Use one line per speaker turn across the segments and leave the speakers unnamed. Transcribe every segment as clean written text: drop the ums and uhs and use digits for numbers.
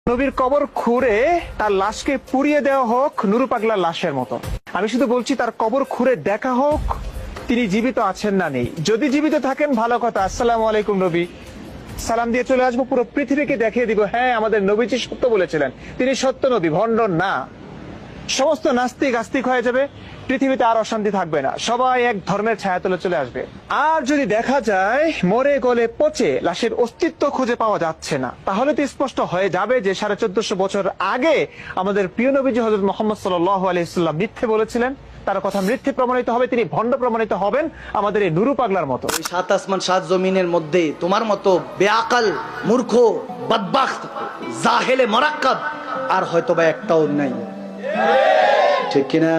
নবীর কবর খুঁড়ে তার লাশকে পুড়িয়ে দেওয়া হোক নুরু পাগলার লাশের মতো। আমি শুধু বলছি তার কবর খুঁড়ে দেখা হোক তিনি জীবিত আছেন না নেই। যদি জীবিত থাকেন ভালো কথা, আসসালামু আলাইকুম নবী, সালাম দিয়ে চলে আসবো, পুরো পৃথিবীকে দেখিয়ে দিব হ্যাঁ আমাদের নবীজি সত্য বলেছিলেন, তিনি সত্য নবী, ভণ্ড না। সমস্ত নাস্তিক আস্তিক হয়ে যাবে, পৃথিবীতে আর অশান্তি থাকবে না, সবাই এক ধর্মের ছায়াতলে চলে আসবে। আর যদি দেখা যায় মরে গলে পচে লাশের অস্তিত্ব খুঁজে পাওয়া যাচ্ছে না, তাহলে তো স্পষ্ট হয়ে যাবে যে 1450 বছর আগে আমাদের প্রিয় নবীজি হযরত মুহাম্মদ সাল্লাল্লাহু আলাইহি ওয়াসাল্লাম মিথ্যে বলেছিলেন। তার কথা মিথ্যে প্রমাণিত হবে, তিনি ভণ্ড প্রমাণিত হবেন আমাদের এই নুরু পাগলার মতো।
সাত আসমান সাত জমিনের মধ্যে তোমার মতো বেআকাল মূর্খ বদবাখত জাহেলে মুরাক্কাব আর হয়তো বা একটাও নাই, ঠিক কিনা?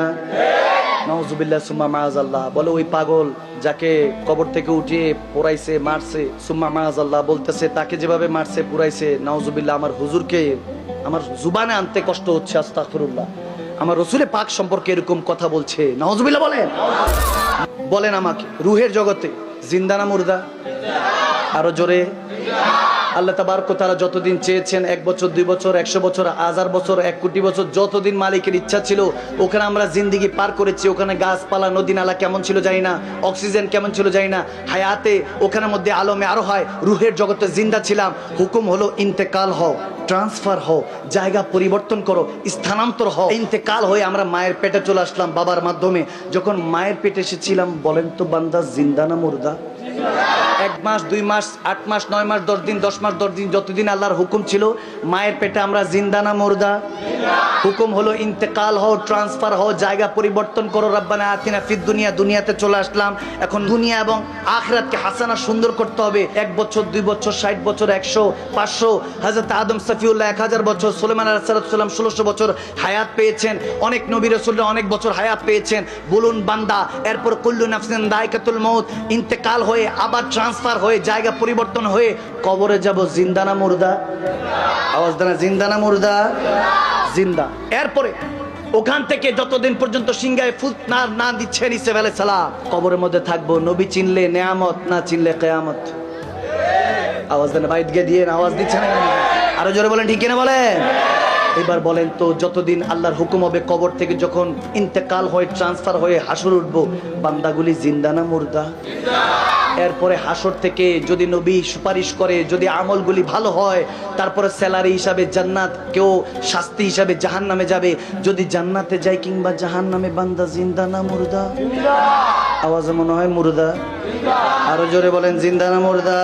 নাউজুবিল্লাহ সুম্মা মাআযাল্লাহ। বলে ওই পাগল যাকে কবর থেকে উঠিয়ে পোড়াইছে মারছে, সুম্মা মাআযাল্লাহ বলতেছে তাকে যেভাবে মারছে পুরাইছে, নাউজুবিল্লাহ আমার হুজুরকে আমার জুবানে আনতে কষ্ট হচ্ছে, আস্তাগফিরুল্লাহ। আমার রসুলে পাক সম্পর্কে এরকম কথা বলছে, নাউজুবিল্লাহ বলেন। বলেন আমাকে রুহের জগতে জিন্দা না মুর্দা? আরো জোরে। আল্লাহ তাবারক ওয়া তাআলা যতদিন চেয়েছেন, 1 বছর 2 বছর 100 বছর 1000 বছর 1 কোটি বছর, যতদিন মালিকের ইচ্ছা ছিল ওখানে আমরা জিন্দেগি পার করেছি। ওখানে গাছপালা নদী নালা কেমন ছিল জানি না, অক্সিজেন কেমন ছিল জানি না, হায়াতে ওখানে মধ্যে আলমে আরো হয় রুহের জগতে জিন্দা ছিলাম। হুকুম হলো ইন্তেকাল হও, ট্রান্সফার হও, জায়গা পরিবর্তন করো, স্থানান্তর হও। ইন্তেকাল হয়ে আমরা মায়ের পেটে চলে আসলাম বাবার মাধ্যমে। যখন মায়ের পেটে এসেছিলাম বলেন তো বান্দা জিন্দা না মুর্দা? 1 মাস 2 মাস 8 মাস 9 মাস 10 দিন 10 মাস 10 দিন যতদিন আল্লাহর হুকুম ছিল মায়ের পেটে আমরা জিন্দা না মুর্দা? হুকুম হলো ইন্তেকাল হও, ট্রান্সফার হও, জায়গা পরিবর্তন করো। রব্বানা আতিনা ফিদ দুনিয়া, দুনিয়াতে চলে আসলাম। এখন দুনিয়া এবং আখিরাতকে হাসানা সুন্দর করতে হবে। 1 বছর 2 বছর 60 বছর 100 500, হযরত আদম সফিউল্লাহ 1000 বছর, সুলাইমান আলাইহিস সালাম 1600 বছর হায়াত পেয়েছেন। অনেক নবী রাসূলরা অনেক বছর হায়াত পেয়েছেন। বলুন বান্দা, এরপর কুল্লু নাফসিন যায়কাতুল মউত, ইন্তেকাল হয়ে আবার ট্রান্সফার হয়ে জায়গা পরিবর্তন হয়ে কবরে যাব, জিন্দা না মুর্দা? আওয়াজ দেন, জিন্দা না মুর্দা? জিন্দা। এরপরে ওখান থেকে যতদিন পর্যন্ত সিংহায় ফুট না দিচ্ছেন ঈসা আলাইহিস সালাম, কবরের মধ্যে থাকবো। নবী চিনলে নেয়ামত, না চিনলে কিয়ামত। আওয়াজ দেন, বাইট গে দিয়ে আওয়াজ দিচ্ছেন, আরো জোরে বলেন, ঠিক কিনা বলেন? এবার বলেন তো যতদিন আল্লাহর হুকুম হবে কবর থেকে যখন ইন্তেকাল হয়ে ট্রান্সফার হয়ে হাসর উঠবো, বান্দাগুলি জিন্দা না মুর্দা? এরপরে হাসর থেকে যদি নবী সুপারিশ করে, যদি আমলগুলি ভালো হয়, তারপরে স্যালারি হিসাবে জান্নাত, কেউ শাস্তি হিসাবে জাহান্নামে যাবে। যদি জান্নাতে যায় কিংবা জাহান্নামে, বান্দা জিন্দা না মুর্দা? আওয়াজে মনে হয় মুর্দা। আরো জোরে বলেন, জিন্দা না মুর্দা?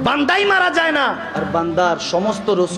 বান্দাই মারা যায় না, আর বান্দার সমস্ত রসুল